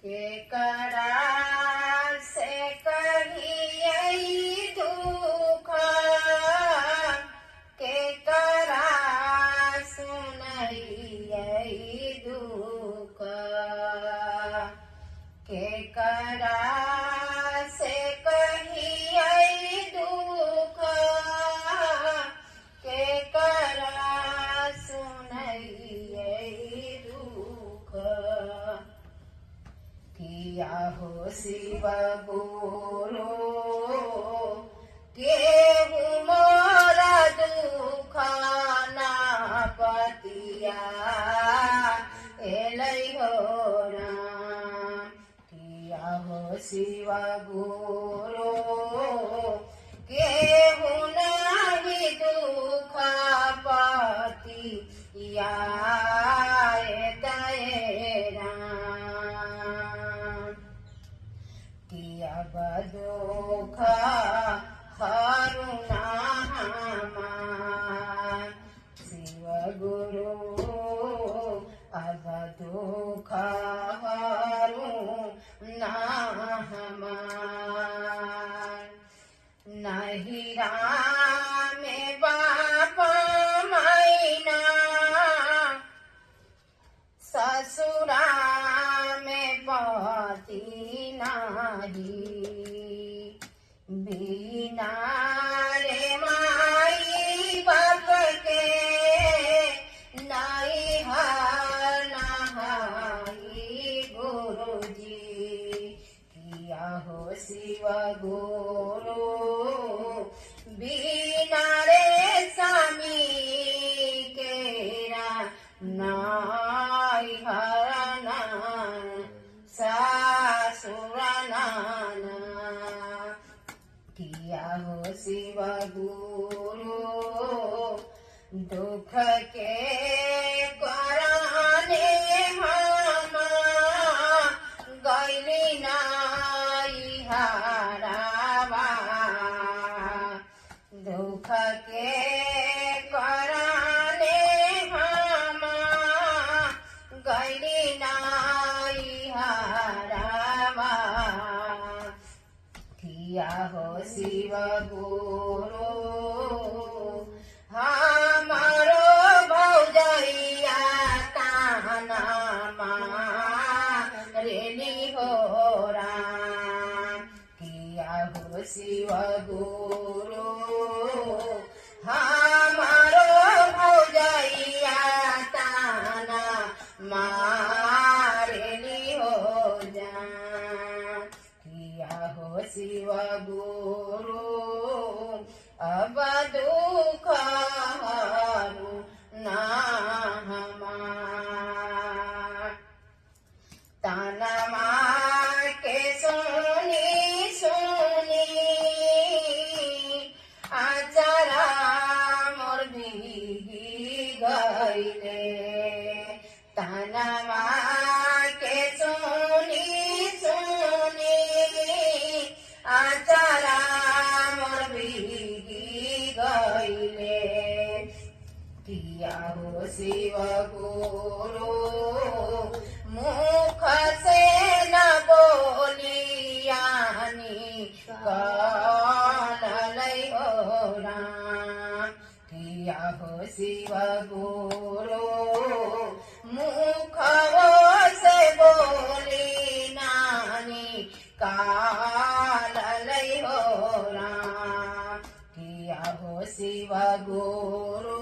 केकरा से कहिए दुख केकरा सुनइए दुख केकरा से कहिए दुख केकरा सुनइए दुख किया हो शिव गुरु केहू मोरा दुख ना पतिया एलै हो राम किया हो शिव गुरु केहू नाही दुख पतिया एतै राम किया दुख हरुना हमार शिव गुरु अब दुख हरुना हमार नहीं राम बाप मैना ससुरा में पति नाही बिना रे माई बाप के नहीं हर नहाई गुरुजी किया हो शिव गुरु बिना रे स्वामी केरा नाई हरना सासुरना किया हो शिव गुरु दुख के कराने हम गैली नाई हारावा दुख के कराने हम गैली नाई हारावा किया हो शिव गुरु हमारो भौजैया ताना मारेली हो राम किया हो शिव गुरु हमारो भौजैया ताना मारेली हो जान किया हो शिव गुरु अब दुख हरुना हमार ताना मार के सुनी सुनी आचारा मोर भीगी गईले ताना मार के सुनी सुनी आचारा मोर भीगी गईले किया हो शिव गुरु मुख से न बोलियानी कालै हो राम किया हो शिव गुरु मुख से बोली नानी कालै हो राम किया हो शिव गुरु